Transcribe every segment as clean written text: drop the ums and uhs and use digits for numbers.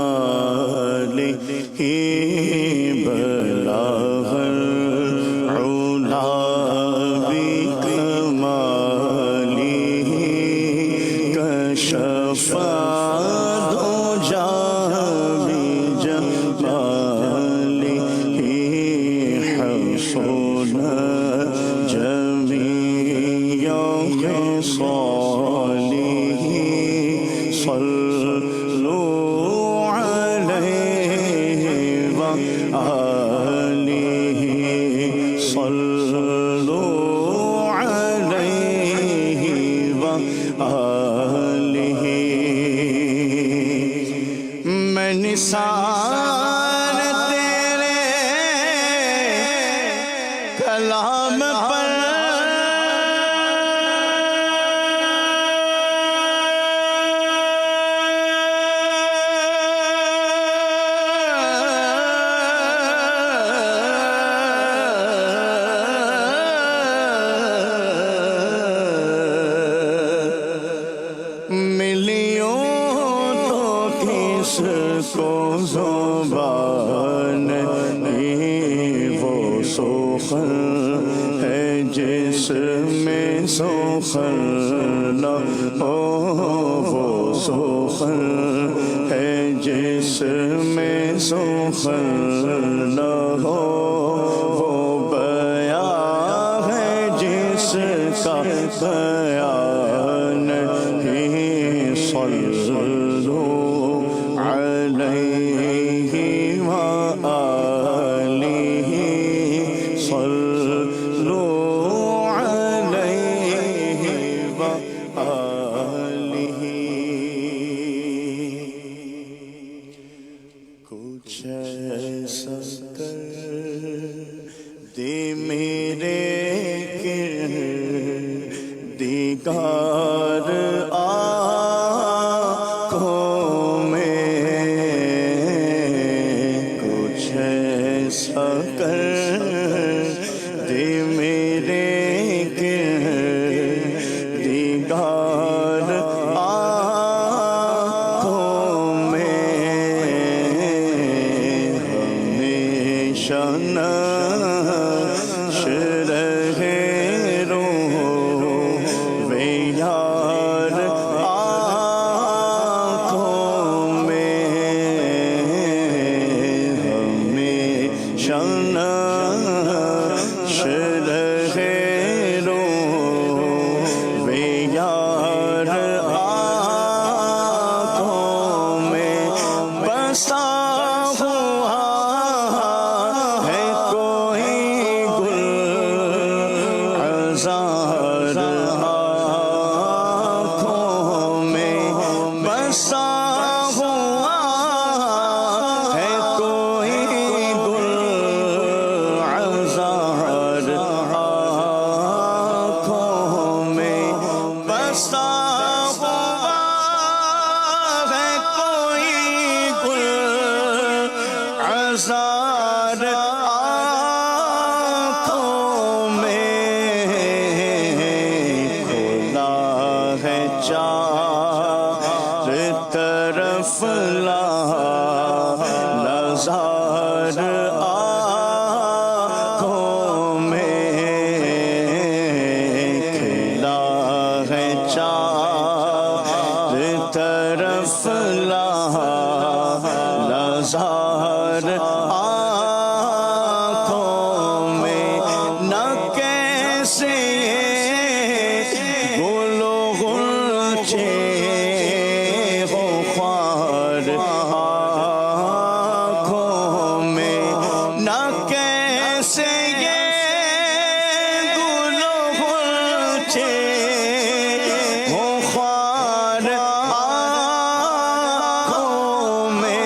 بكماله بلغ العلا بكماله كشف الدجى بجماله حصن جميع خصاله صلوا عليه وآله صلوا عليه وآله میں نثار تیرے کلام پر کو زبان وہ سخن ہے جس میں سخن نہ ہو وہ سخن ہے جس میں سخن نہ ہو وہ بیان ہے جس کا بیان نہیں صلوا علیہ وآلہ صلوا علیہ وآلہ کچھ ایسا کر دے میرے کردگار کر دے میرے کردگار آنکھوں میں ہمیشہ نقش رہے روح وے یار آنکھوں میں نقش رہے روح وے یار آنکھوں میں بسا ہوا ہے کوئی گل عذار آنکھوں میں بسا ہوا ہے کوئی گل آنکھوں میں بسا ہوا ہے کوئی گل عذار آنکھوں میں کھلا ہے چار طرف لا نظار آنکھوں میں کھلا ہے چار طرف لا نظار آنکھوں میں نہ کیسے گل و غنچے ہو خوار آنکھوں میں نہ کیسے یہ گل و غنچے ہو خوار آنکھوں میں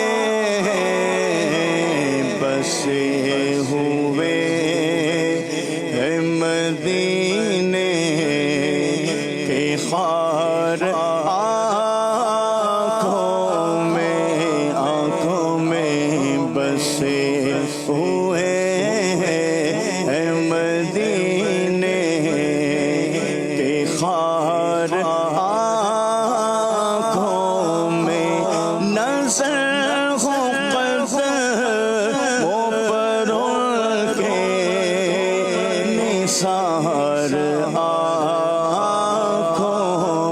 نظر ہو قدموں پر ان کے نثار آنکھوں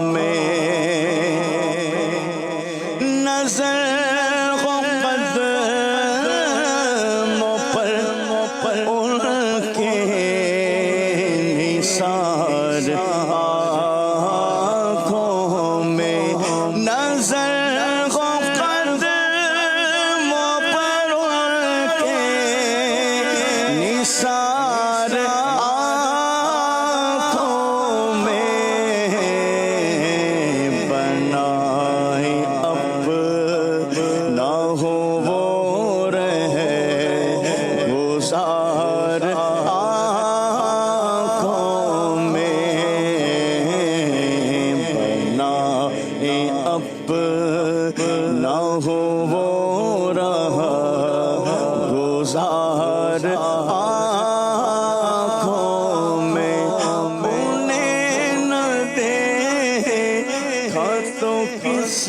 میں نظر ہو قدموں پر ان کے نثار آنکھوں میں نظر ہو قدموں پر ان کے نثار آنکھوں میں بنائے اپنا ہو وہ رہے گزار آنکھوں میں بنائے اپنا ہو وہ رہا گزار آنکھوں میں انہیں نہ دیکھا تو کس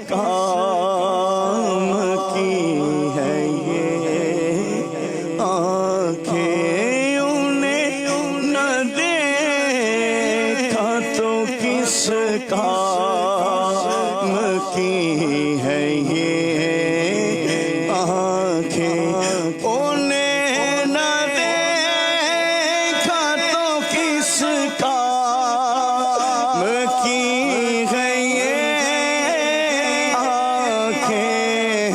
کام کی ہے یہ آنکھیں انہیں نہ دیکھا تو کس کام کی ہے یہ آنکھیں انہیں نہ دیکھا تو کس کام کی ہے یہ آنکھیں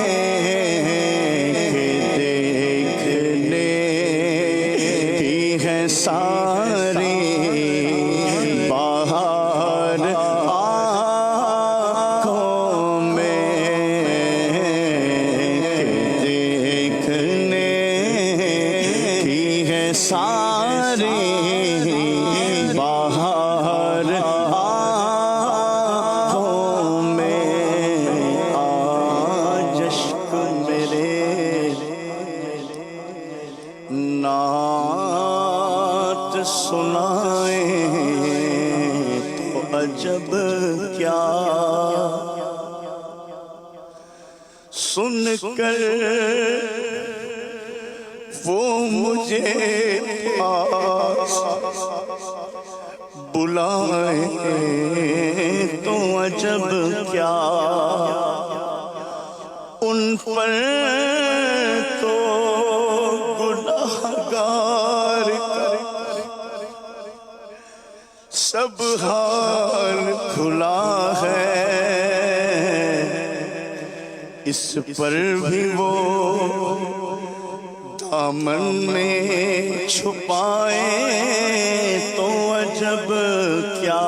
کہ دیکھنے کی ہے ساری باہر آنکھوں میں دیکھنے کی ہے ساری باہر آنکھوں میں آج اشک میرے نعت سنائیں تو عجب کیا سن کر وہ مجھے پاس بلائیں تو عجب کیا ان پر تو گناہگار سب حال کھلا ہے اس پر بھی وہ دامن میں چھپائے تو عجب کیا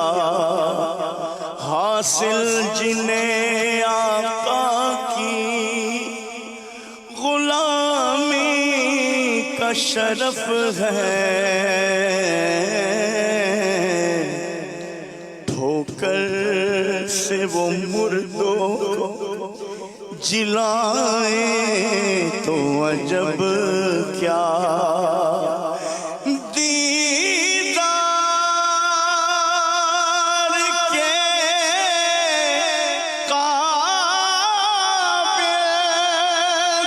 حاصل جنہیں آقا کی غلامی کا شرف ہے ٹھوکر سے وہ مردوں کو جلائیں تو عجب کیا دیدار کے قابل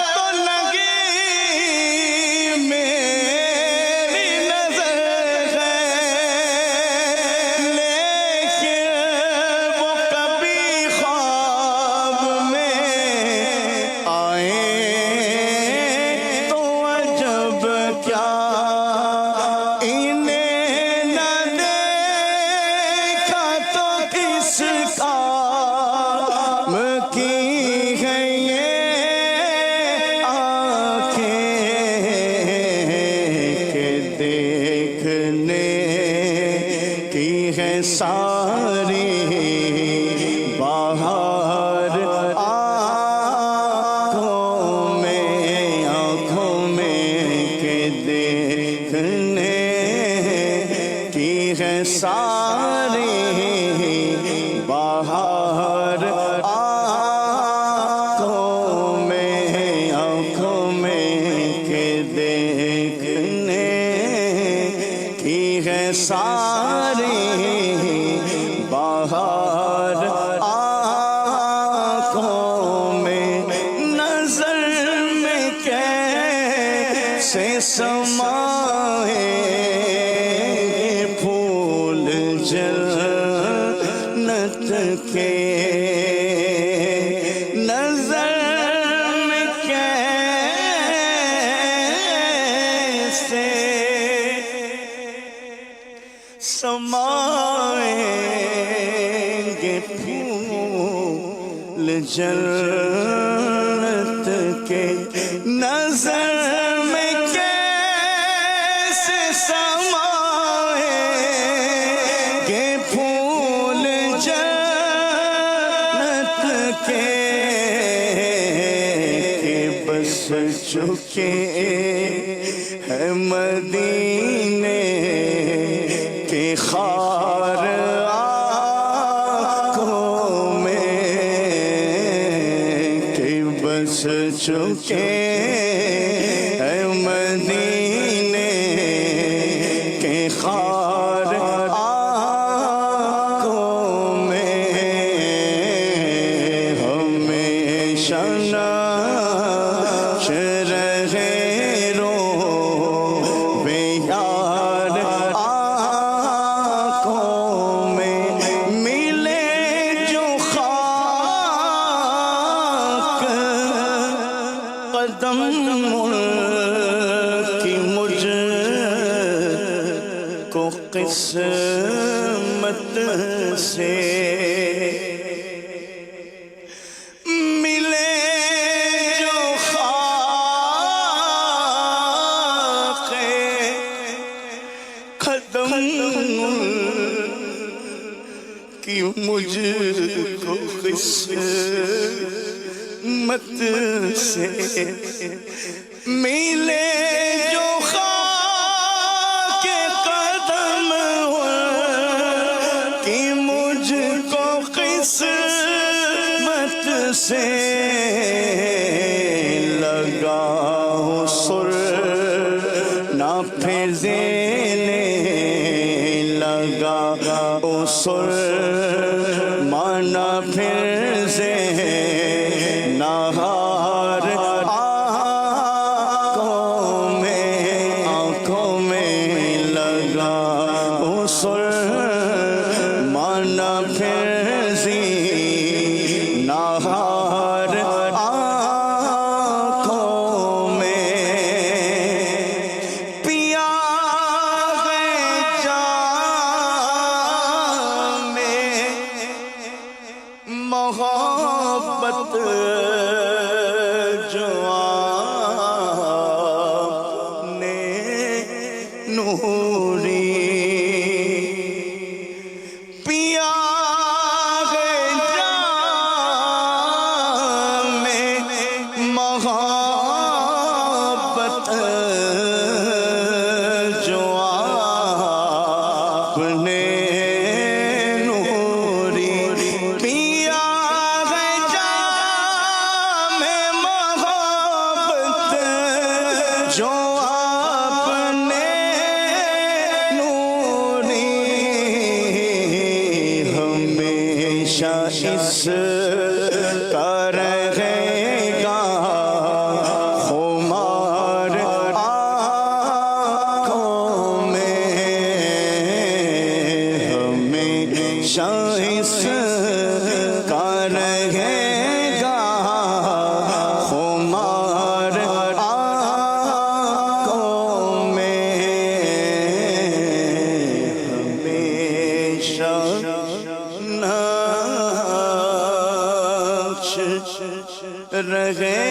تو لگی میری نظر ہے لیکن وہ کبھی خواب میں آئے تو عجب سمائیں پھول جنت کے نظر میں کیسے سمائیں گے پھول جنت کے نظر میں کیسے سمائیں گے پھول جنت کے کہ بس چکے ہیں مدینے کے خار آنکھوں میں کہ بس چکے ہیں مدینے کے خار آنکھوں میں ہمیشہ ناچ رہے روبے یار آنکھوں میں ملے جو خاک قدم کی مجھ کو قسمت سے ملے جو خاک قدم کی مجھ کو قسمت سے ملے جو خاک قدم کی مجھ کو قسمت سے لگا ہو سر نہ پھر زینے لگا ہو سر مانا پھر زین نہار آنکھوں میں لگا ہو سر مانا پھر زین نہار آنکھوں میں پیا ہے جام میں محبت جو آپ نے نوری پیا ہے جام میں محبت جو آپ نے نوری پیا ہے جام محبت جو آپ نے نوری ہمیشہ اس کا رہے گا خمار آنکھوں میں ہمیشہ اس کا رہے گا خمار آنکھوں میں ہمیشہ ناچ رہے